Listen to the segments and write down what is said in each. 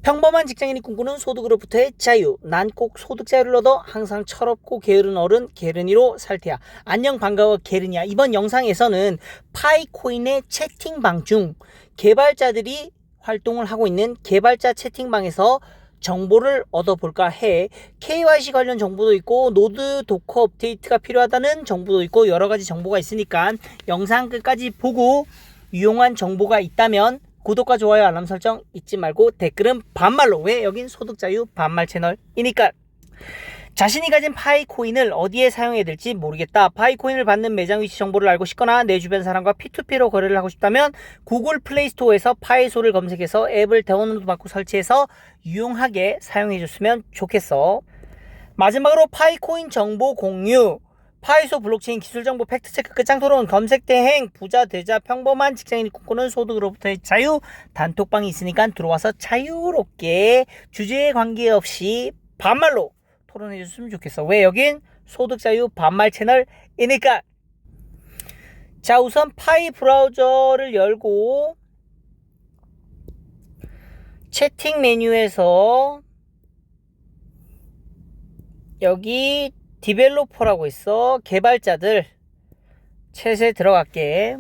평범한 직장인이 꿈꾸는 소득으로부터의 자유. 난 꼭 소득 자유를 얻어 항상 철없고 게으른 어른 게르니로 살 테야. 안녕 반가워 게르니야. 이번 영상에서는 파이코인의 채팅방 중 개발자들이 활동을 하고 있는 개발자 채팅방에서 정보를 얻어볼까 해. KYC 관련 정보도 있고 노드 도커 업데이트가 필요하다는 정보도 있고 여러가지 정보가 있으니까 영상 끝까지 보고 유용한 정보가 있다면 구독과 좋아요 알람 설정 잊지 말고 댓글은 반말로. 왜? 여긴 소득자유 반말 채널이니까. 자신이 가진 파이코인을 어디에 사용해야 될지 모르겠다. 파이코인을 받는 매장 위치 정보를 알고 싶거나 내 주변 사람과 P2P로 거래를 하고 싶다면 구글 플레이스토어에서 파이소를 검색해서 앱을 다운로드 받고 설치해서 유용하게 사용해줬으면 좋겠어. 마지막으로 파이코인 정보 공유. 파이소 블록체인 기술정보 팩트체크 끝장 토론 검색 대행 부자 되자 평범한 직장인이 꿈꾸는 소득으로부터의 자유 단톡방이 있으니까 들어와서 자유롭게 주제에 관계없이 반말로 토론해 줬으면 좋겠어. 왜? 여긴 소득자유 반말 채널이니까. 자, 우선 파이 브라우저를 열고 채팅 메뉴에서 여기 디벨로퍼라고 있어. 개발자들 챗에 들어갈게.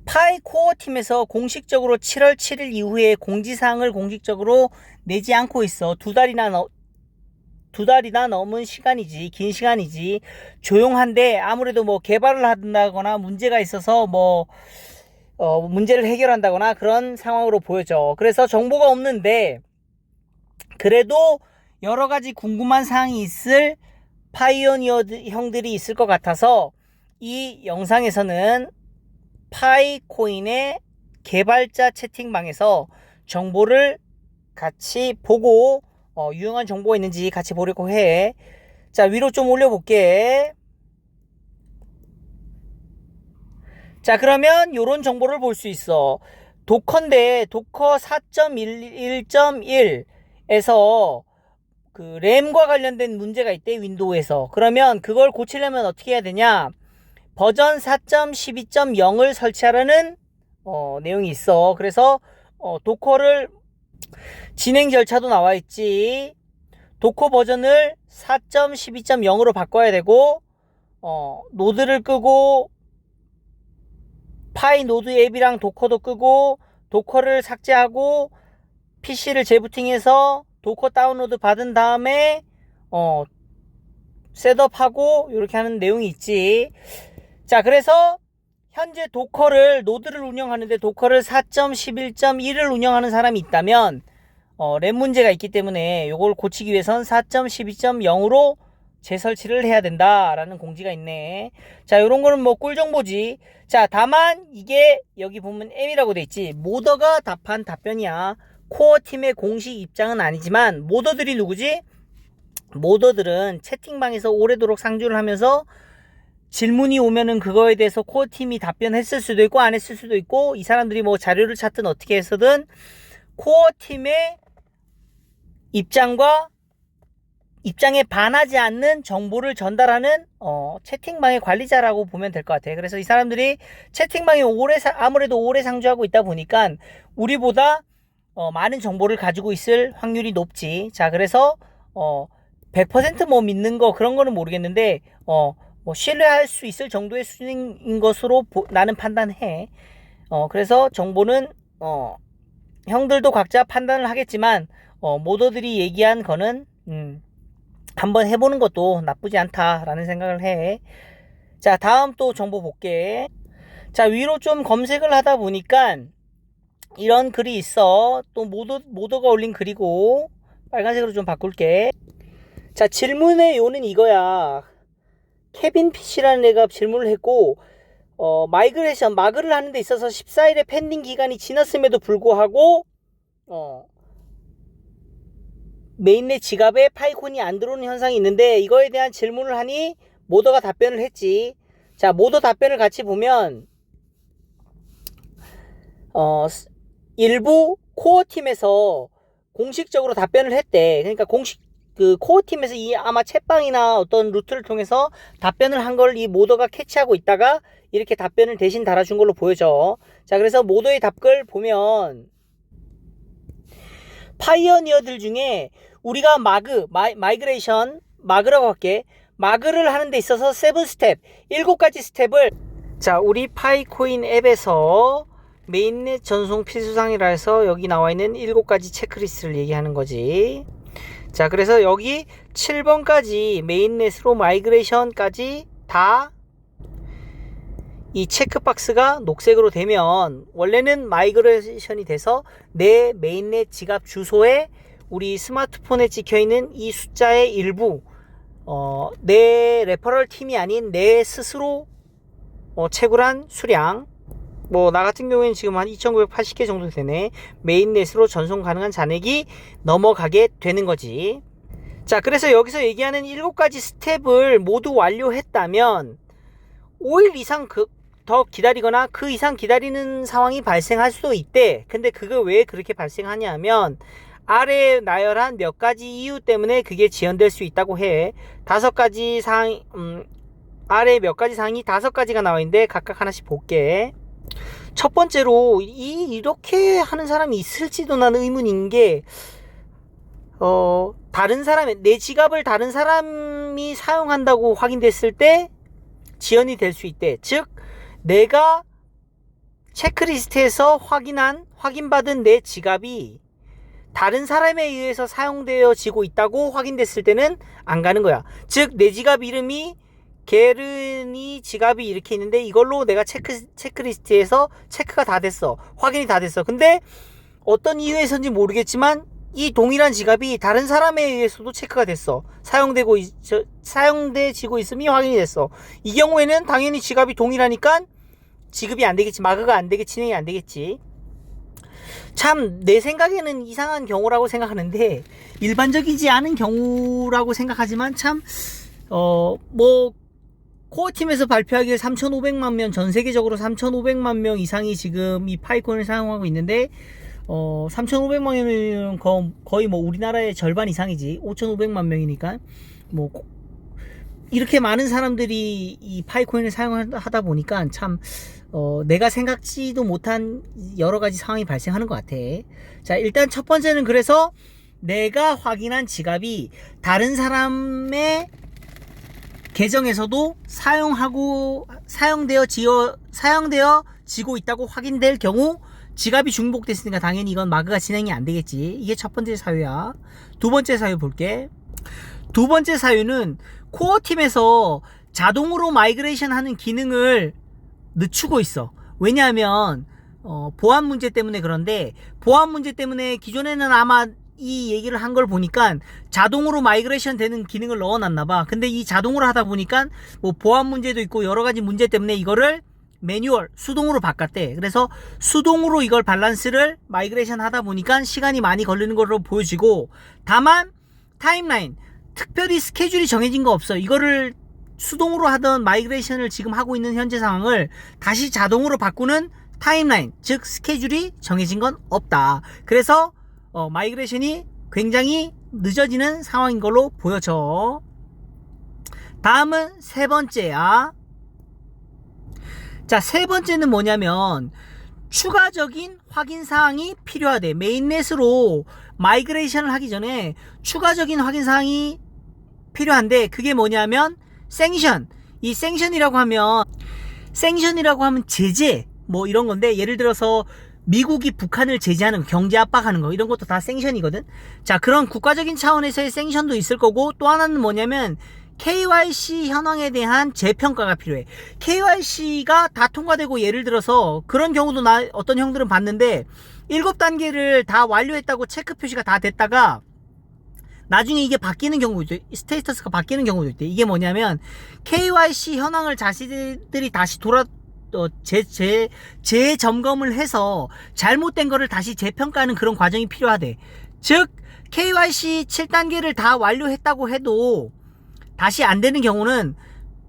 파이 코어 팀에서 공식적으로 7월 7일 이후에 공지사항을 공식적으로 내지 않고 있어. 두 달이나 넘은 시간이지. 긴 시간이지. 조용한데 아무래도 뭐 개발을 한다거나 문제가 있어서 문제를 해결한다거나 그런 상황으로 보여져. 그래서 정보가 없는데 그래도 여러가지 궁금한 사항이 있을 파이오니어 형들이 있을 것 같아서 이 영상에서는 파이코인의 개발자 채팅방에서 정보를 같이 보고 유용한 정보가 있는지 같이 보려고 해. 자, 위로 좀 올려볼게. 자, 그러면 요런 정보를 볼 수 있어. 도커인데 도커 4.1.1에서 그 램과 관련된 문제가 있대. 윈도우에서. 그러면 그걸 고치려면 어떻게 해야 되냐? 버전 4.12.0을 설치하라는 내용이 있어. 그래서 도커를 진행 절차도 나와 있지. 도커 버전을 4.12.0으로 바꿔야 되고 노드를 끄고 파이 노드 앱이랑 도커도 끄고 도커를 삭제하고 PC를 재부팅해서 도커 다운로드 받은 다음에 셋업하고 이렇게 하는 내용이 있지. 자, 그래서 현재 도커를 노드를 운영하는데 도커를 4.11.1을 운영하는 사람이 있다면 램 문제가 있기 때문에 이걸 고치기 위해선 4.12.0으로 재설치를 해야 된다라는 공지가 있네. 자, 요런 거는 뭐 꿀정보지. 자, 다만 이게 여기 보면 M이라고 돼 있지. 모더가 답한 답변이야. 코어 팀의 공식 입장은 아니지만 모더들이 누구지? 모더들은 채팅방에서 오래도록 상주를 하면서 질문이 오면은 그거에 대해서 코어 팀이 답변했을 수도 있고 안 했을 수도 있고 이 사람들이 뭐 자료를 찾든 어떻게 해서든 코어 팀의 입장에 반하지 않는 정보를 전달하는 채팅방의 관리자라고 보면 될 것 같아. 그래서 이 사람들이 채팅방에 아무래도 오래 상주하고 있다 보니까 우리보다 많은 정보를 가지고 있을 확률이 높지. 자, 그래서 100% 뭐 믿는 거 그런 거는 모르겠는데 뭐 신뢰할 수 있을 정도의 수준인 것으로 나는 판단해. 그래서 정보는 형들도 각자 판단을 하겠지만 모더들이 얘기한 거는 한번 해보는 것도 나쁘지 않다라는 생각을 해. 자, 다음 또 정보 볼게. 자, 위로 좀 검색을 하다 보니까 이런 글이 있어. 또 모더가 올린 글이고 빨간색으로 좀 바꿀게. 자, 질문의 요는 이거야. 케빈 피시라는 애가 질문을 했고 마그를 하는 데 있어서 14일의 펜딩 기간이 지났음에도 불구하고 메인넷 지갑에 파이콘이 안 들어오는 현상이 있는데 이거에 대한 질문을 하니 모더가 답변을 했지. 자, 모더 답변을 같이 보면 일부 코어 팀에서 공식적으로 답변을 했대. 그러니까 공식 그 코어 팀에서 이 아마 챗방이나 어떤 루트를 통해서 답변을 한 걸 이 모더가 캐치하고 있다가 이렇게 답변을 대신 달아준 걸로 보여져. 자, 그래서 모더의 답글 보면 파이어니어들 중에 우리가 마그라고 할게. 마그를 하는 데 있어서 7스텝, 7가지 스텝을 자, 우리 파이코인 앱에서 메인넷 전송 필수사항이라 해서 여기 나와 있는 7가지 체크리스트를 얘기하는 거지. 자, 그래서 여기 7번까지 메인넷으로 마이그레이션까지 다 이 체크박스가 녹색으로 되면 원래는 마이그레이션이 돼서 내 메인넷 지갑 주소에 우리 스마트폰에 찍혀있는 이 숫자의 일부 내 레퍼럴 팀이 아닌 내 스스로 채굴한 수량 뭐 나 같은 경우에는 지금 한 2980개 정도 되네. 메인넷으로 전송 가능한 잔액이 넘어가게 되는 거지. 자, 그래서 여기서 얘기하는 7가지 스텝을 모두 완료했다면 5일 이상 더 기다리거나 그 이상 기다리는 상황이 발생할 수도 있대. 근데 그거 왜 그렇게 발생하냐면 아래에 나열한 몇 가지 이유 때문에 그게 지연될 수 있다고 해. 5가지 사항, 아래에 몇 가지 사항이 5가지가 나와 있는데 각각 하나씩 볼게. 첫 번째로 이렇게 하는 사람이 있을지도 나는 의문인 게 다른 사람의 내 지갑을 다른 사람이 사용한다고 확인됐을 때 지연이 될 수 있대. 즉 내가 체크리스트에서 확인받은 내 지갑이 다른 사람에 의해서 사용되어지고 있다고 확인됐을 때는 안 가는 거야. 즉 내 지갑 이름이 게르니 지갑이 이렇게 있는데 이걸로 내가 체크리스트에서 체크가 다 됐어. 확인이 다 됐어. 근데 어떤 이유에서인지 모르겠지만 이 동일한 지갑이 다른 사람에 의해서도 체크가 됐어. 사용되지고 있음이 확인이 됐어. 이 경우에는 당연히 지갑이 동일하니까 지급이 안 되겠지. 마그가 안 되겠지. 진행이 안 되겠지. 참 내 생각에는 이상한 경우라고 생각하는데 일반적이지 않은 경우라고 생각하지만 참 코어팀에서 발표하기에 3,500만 명, 전 세계적으로 3,500만 명 이상이 지금 이 파이콘을 사용하고 있는데 3,500만 명이면 거의 뭐 우리나라의 절반 이상이지. 5,500만 명이니까 뭐 이렇게 많은 사람들이 이 파이코인을 사용하다 보니까 참 내가 생각지도 못한 여러 가지 상황이 발생하는 것 같아. 자, 일단 첫 번째는 그래서 내가 확인한 지갑이 다른 사람의 계정에서도 사용되어지고 있다고 확인될 경우 지갑이 중복됐으니까 당연히 이건 마그가 진행이 안 되겠지. 이게 첫 번째 사유야. 두 번째 사유 볼게. 두 번째 사유는 코어팀에서 자동으로 마이그레이션 하는 기능을 늦추고 있어. 왜냐하면 보안 문제 때문에. 그런데 보안 문제 때문에 기존에는 아마 이 얘기를 한 걸 보니까 자동으로 마이그레이션 되는 기능을 넣어놨나봐. 근데 이 자동으로 하다 보니까 뭐 보안 문제도 있고 여러가지 문제 때문에 이거를 매뉴얼 수동으로 바꿨대. 그래서 수동으로 이걸 밸런스를 마이그레이션 하다 보니까 시간이 많이 걸리는 걸로 보여지고, 다만 타임라인 특별히 스케줄이 정해진 거 없어. 이거를 수동으로 하던 마이그레이션을 지금 하고 있는 현재 상황을 다시 자동으로 바꾸는 타임라인, 즉 스케줄이 정해진 건 없다. 그래서 마이그레이션이 굉장히 늦어지는 상황인 걸로 보여져. 다음은 세 번째야. 자, 세 번째는 뭐냐면 추가적인 확인사항이 필요하대. 메인넷으로 마이그레이션을 하기 전에 추가적인 확인사항이 필요한데, 그게 뭐냐면 생션. 이 생션이라고 하면 제재 뭐 이런 건데, 예를 들어서 미국이 북한을 제재하는 거, 경제 압박하는 거, 이런 것도 다 생션이거든. 자, 그런 국가적인 차원에서의 생션도 있을 거고, 또 하나는 뭐냐면 KYC 현황에 대한 재평가가 필요해. KYC가 다 통과되고, 예를 들어서 그런 경우도 어떤 형들은 봤는데 7단계를 다 완료했다고 체크 표시가 다 됐다가 나중에 이게 바뀌는 경우도 있대. 스테이터스가 바뀌는 경우도 있대. 이게 뭐냐면 KYC 현황을 자신들이 다시 재점검을 해서 잘못된 거를 다시 재평가하는 그런 과정이 필요하대. 즉 KYC 7단계를 다 완료했다고 해도 다시 안 되는 경우는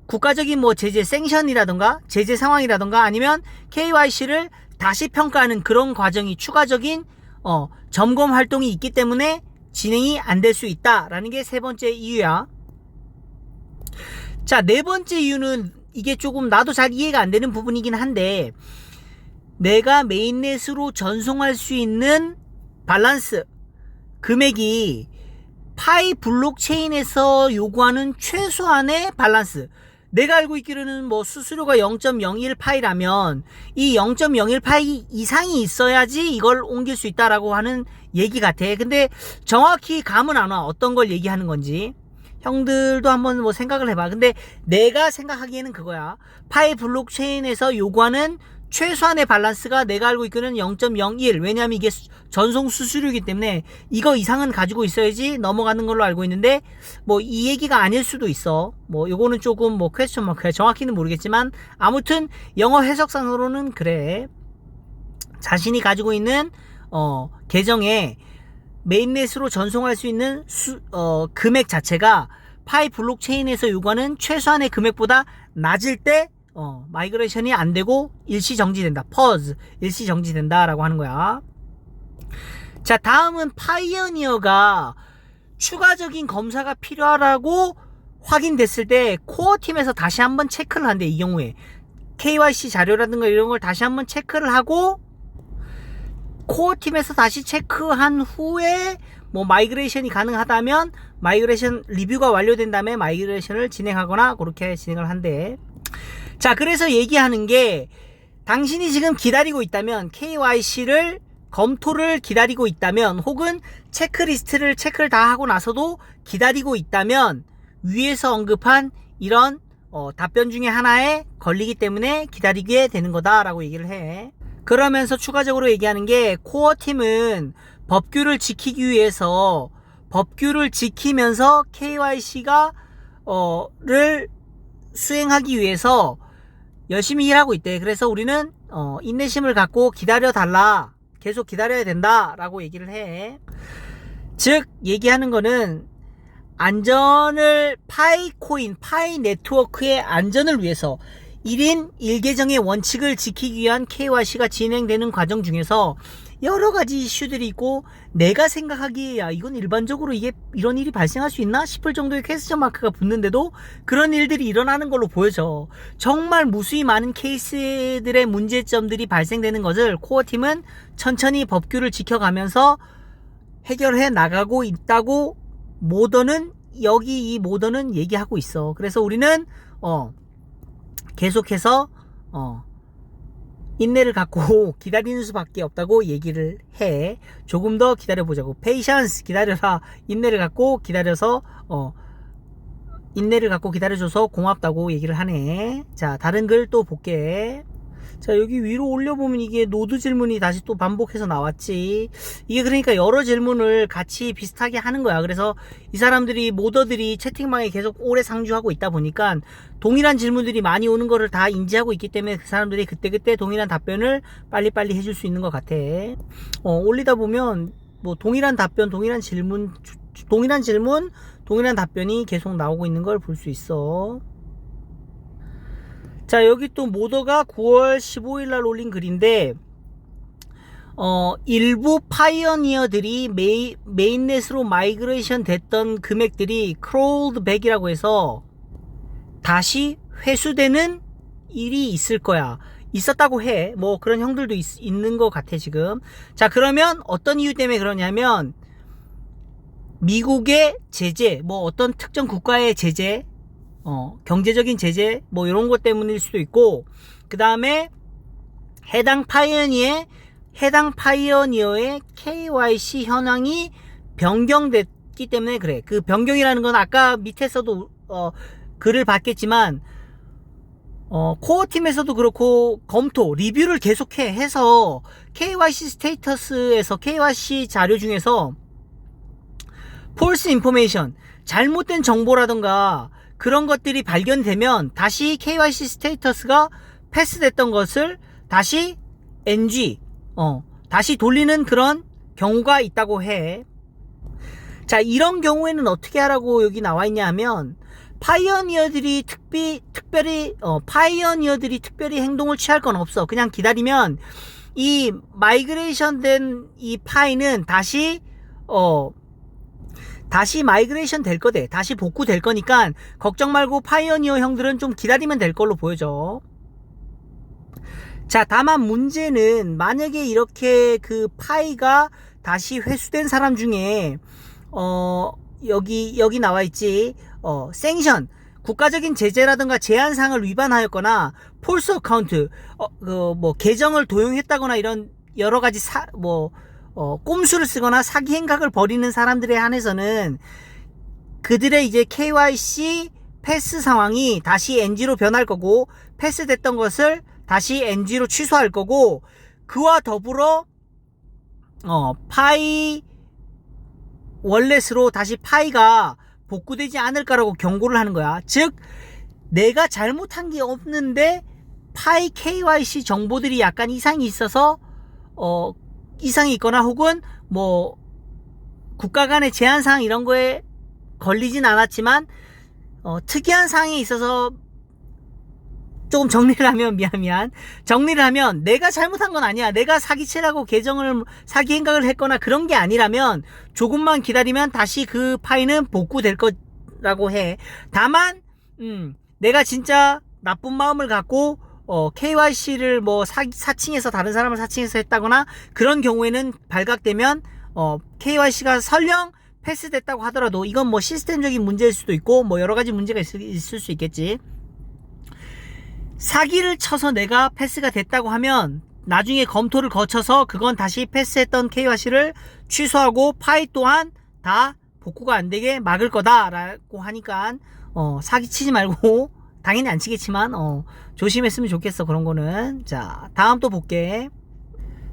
국가적인 뭐 제재 생션이라던가 제재 상황이라던가 아니면 KYC를 다시 평가하는 그런 과정이 추가적인 점검 활동이 있기 때문에 진행이 안 될 수 있다라는 게 세 번째 이유야. 자, 네 번째 이유는 이게 조금 나도 잘 이해가 안 되는 부분이긴 한데, 내가 메인넷으로 전송할 수 있는 밸런스 금액이 파이 블록체인에서 요구하는 최소한의 밸런스, 내가 알고 있기로는 뭐 수수료가 0.01 파이라면 이 0.01 파이 이상이 있어야지 이걸 옮길 수 있다라고 하는 얘기 같아. 근데 정확히 감은 안 와. 어떤 걸 얘기하는 건지. 형들도 한번 뭐 생각을 해봐. 근데 내가 생각하기에는 그거야. 파이 블록체인에서 요구하는 최소한의 밸런스가 내가 알고 있기로는 0.01. 왜냐면 이게 전송 수수료이기 때문에 이거 이상은 가지고 있어야지 넘어가는 걸로 알고 있는데, 뭐 이 얘기가 아닐 수도 있어. 뭐 요거는 조금 뭐 퀘스천 마크야. 정확히는 모르겠지만 아무튼 영어 해석상으로는 그래. 자신이 가지고 있는 계정에 메인넷으로 전송할 수 있는 금액 자체가 파이 블록체인에서 요구하는 최소한의 금액보다 낮을 때 마이그레이션이 안 되고 일시 정지된다. 퍼즈, 일시 정지된다 라고 하는 거야. 자, 다음은 파이어니어가 추가적인 검사가 필요하다고 확인됐을 때 코어 팀에서 다시 한번 체크를 한대. 이 경우에 KYC 자료라든가 이런 걸 다시 한번 체크를 하고, 코어 팀에서 다시 체크한 후에 뭐 마이그레이션이 가능하다면 마이그레이션 리뷰가 완료된 다음에 마이그레이션을 진행하거나 그렇게 진행을 한대. 자, 그래서 얘기하는 게, 당신이 지금 기다리고 있다면, KYC를 검토를 기다리고 있다면, 혹은 체크리스트를 체크를 다 하고 나서도 기다리고 있다면, 위에서 언급한 이런 답변 중에 하나에 걸리기 때문에 기다리게 되는 거다라고 얘기를 해. 그러면서 추가적으로 얘기하는 게, 코어 팀은 법규를 지키기 위해서 법규를 지키면서 KYC가 를 수행하기 위해서 열심히 일하고 있대. 그래서 우리는 인내심을 갖고 기다려 달라, 계속 기다려야 된다 라고 얘기를 해. 즉 얘기하는 거는 안전을, 파이코인, 파이 네트워크의 안전을 위해서 1인 1계정의 원칙을 지키기 위한 KYC가 진행되는 과정 중에서 여러 가지 이슈들이 있고, 내가 생각하기에 야, 이건 일반적으로 이게 이런 일이 발생할 수 있나 싶을 정도의 퀘스천 마크가 붙는데도 그런 일들이 일어나는 걸로 보여져. 정말 무수히 많은 케이스들의 문제점들이 발생되는 것을 코어팀은 천천히 법규를 지켜가면서 해결해 나가고 있다고 모더는, 여기 이 모더는 얘기하고 있어. 그래서 우리는 계속해서 인내를 갖고 기다리는 수밖에 없다고 얘기를 해. 조금 더 기다려보자고. 페이션스, 기다려라. 인내를 갖고 기다려서 인내를 갖고 기다려줘서 고맙다고 얘기를 하네. 자, 다른 글 또 볼게. 자, 여기 위로 올려보면 이게 노드 질문이 다시 또 반복해서 나왔지. 이게 그러니까 여러 질문을 같이 비슷하게 하는 거야. 그래서 이 사람들이, 모더들이 채팅방에 계속 오래 상주하고 있다 보니까 동일한 질문들이 많이 오는 거를 다 인지하고 있기 때문에 그 사람들이 그때그때 동일한 답변을 빨리빨리 해줄 수 있는 것 같아. 올리다 보면 뭐 동일한 답변, 동일한 질문, 동일한 답변이 계속 나오고 있는 걸 볼 수 있어. 자, 여기 또 모더가 9월 15일 날 올린 글인데, 일부 파이어니어들이 메인넷으로 마이그레이션 됐던 금액들이 크롤드 백이라고 해서 다시 회수되는 일이 있을 거야. 있었다고 해. 뭐 그런 형들도 있는 것 같아 지금. 자, 그러면 어떤 이유 때문에 그러냐면, 미국의 제재, 뭐 어떤 특정 국가의 제재, 경제적인 제재, 뭐 이런 것 때문일 수도 있고, 그 다음에 해당 파이어니어의 KYC 현황이 변경됐기 때문에 그래. 그 변경이라는 건 아까 밑에서도 글을 봤겠지만, 코어 팀에서도 그렇고 검토, 리뷰를 계속해 해서 KYC 스테이터스에서, KYC 자료 중에서 폴스 인포메이션, 잘못된 정보라던가 그런 것들이 발견되면 다시 KYC 스테이터스가 패스됐던 것을 다시 NG, 다시 돌리는 그런 경우가 있다고 해. 자, 이런 경우에는 어떻게 하라고 여기 나와 있냐 하면, 파이어니어들이 특별히 행동을 취할 건 없어. 그냥 기다리면 이 마이그레이션 된 이 파이는 다시 다시 마이그레이션 될 거대. 다시 복구될 거니까 걱정 말고 파이오니어 형들은 좀 기다리면 될 걸로 보여져. 자, 다만 문제는 만약에 이렇게 그 파이가 다시 회수된 사람 중에 여기 나와 있지. 생션 국가적인 제재라든가 제한사항을 위반하였거나 폴스 어카운트 계정을 도용했다거나 이런 여러 가지 꼼수를 쓰거나 사기 행각을 벌이는 사람들에 한해서는 그들의 이제 KYC 패스 상황이 다시 NG로 변할 거고, 패스됐던 것을 다시 NG로 취소할 거고, 그와 더불어 파이 월렛으로 다시 파이가 복구되지 않을까라고 경고를 하는 거야. 즉 내가 잘못한 게 없는데 파이 KYC 정보들이 약간 이상이 있어서 이상이 있거나 혹은 뭐 국가 간의 제한 사항 이런 거에 걸리진 않았지만 특이한 사항이 있어서 조금 정리를 하면 정리를 하면 내가 잘못한 건 아니야. 내가 사기치라고 계정을 사기 행각을 했거나 그런 게 아니라면 조금만 기다리면 다시 그 파이는 복구될 거라고 해. 다만 내가 진짜 나쁜 마음을 갖고 KYC를 뭐 사칭해서 다른 사람을 사칭해서 했다거나 그런 경우에는 발각되면 KYC가 설령 패스됐다고 하더라도 이건 뭐 시스템적인 문제일 수도 있고 뭐 여러 가지 문제가 있을 수 있겠지. 사기를 쳐서 내가 패스가 됐다고 하면 나중에 검토를 거쳐서 그건 다시 패스했던 KYC를 취소하고 파이 또한 다 복구가 안 되게 막을 거다라고 하니까 사기 치지 말고 당연히 안 치겠지만 조심했으면 좋겠어. 그런 거는. 자, 다음 또 볼게.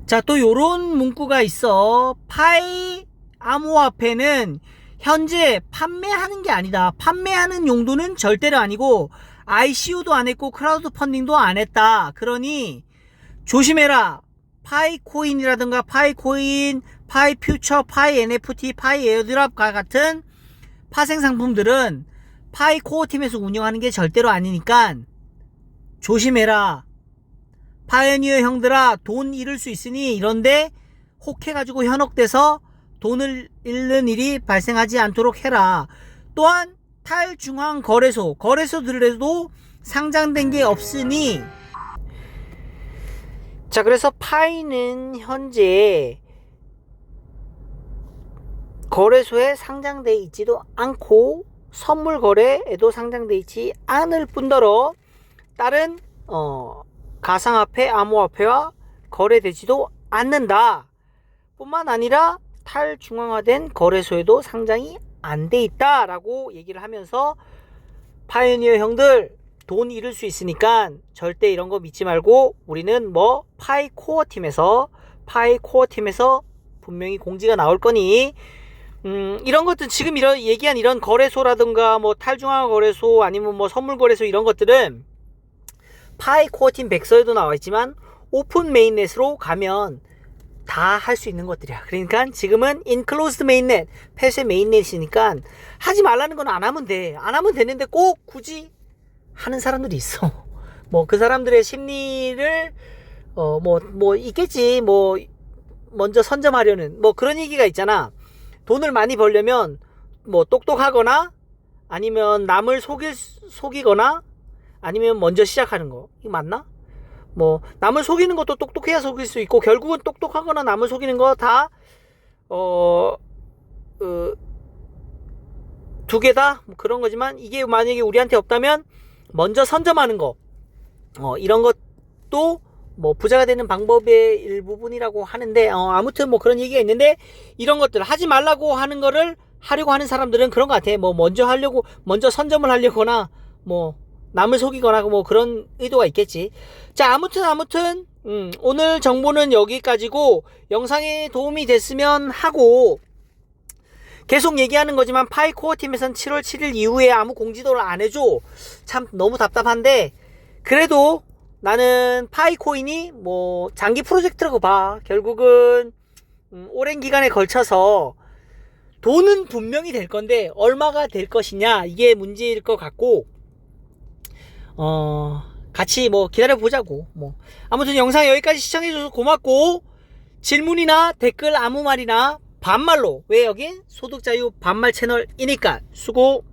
자, 또 요런 문구가 있어. 파이 암호화폐는 현재 판매하는 게 아니다. 판매하는 용도는 절대로 아니고 ICO도 안 했고 크라우드 펀딩도 안 했다. 그러니 조심해라. 파이코인이라든가 파이코인, 파이퓨처, 파이 NFT, 파이 에어드랍과 같은 파생 상품들은 파이 코어 팀에서 운영하는 게 절대로 아니니까 조심해라. 파이오니어 형들아, 돈 잃을 수 있으니 이런데 혹해가지고 현혹돼서 돈을 잃는 일이 발생하지 않도록 해라. 또한 탈중앙 거래소들에도 상장된 게 없으니. 자, 그래서 파이는 현재 거래소에 상장돼 있지도 않고 선물 거래에도 상장돼 있지 않을 뿐더러 다른 가상화폐, 암호화폐와 거래되지도 않는다. 뿐만 아니라 탈중앙화된 거래소에도 상장이 안 돼 있다라고 얘기를 하면서 파이오니어 형들 돈 잃을 수 있으니까 절대 이런 거 믿지 말고 우리는 뭐 파이 코어 팀에서 분명히 공지가 나올 거니 이런 것들 지금 얘기한 이런 거래소라든가 뭐 탈중앙화 거래소 아니면 뭐 선물 거래소 이런 것들은 파이 코어 팀 백서에도 나와 있지만 오픈 메인넷으로 가면 다 할 수 있는 것들이야. 그러니까 지금은 인클로즈드 메인넷, 폐쇄 메인넷이니까 하지 말라는 건 안 하면 돼. 안 하면 되는데 꼭 굳이 하는 사람들이 있어. 뭐 그 사람들의 심리를 뭐 있겠지. 뭐 먼저 선점하려는 뭐 그런 얘기가 있잖아. 돈을 많이 벌려면 뭐 똑똑하거나 아니면 남을 속이거나 아니면 먼저 시작하는 거. 이거 맞나? 뭐 남을 속이는 것도 똑똑해야 속일 수 있고 결국은 똑똑하거나 남을 속이는 거 다 두 개다 뭐 그런 거지만 이게 만약에 우리한테 없다면 먼저 선점하는 거 이런 것도 뭐 부자가 되는 방법의 일부분이라고 하는데 아무튼 뭐 그런 얘기가 있는데 이런 것들 하지 말라고 하는 거를 하려고 하는 사람들은 그런 것 같아. 뭐 먼저 선점을 하려거나 뭐 남을 속이거나 뭐 그런 의도가 있겠지. 자, 아무튼 오늘 정보는 여기까지고 영상에 도움이 됐으면 하고 계속 얘기하는 거지만 파이 코어 팀에선 7월 7일 이후에 아무 공지도를 안 해줘. 참 너무 답답한데 그래도 나는 파이 코인이 뭐 장기 프로젝트라고 봐. 결국은 오랜 기간에 걸쳐서 돈은 분명히 될 건데 얼마가 될 것이냐 이게 문제일 것 같고 같이 뭐 기다려보자고. 뭐 아무튼 영상 여기까지 시청해줘서 고맙고 질문이나 댓글 아무 말이나 반말로. 왜 여기 소득자유 반말 채널이니까. 수고.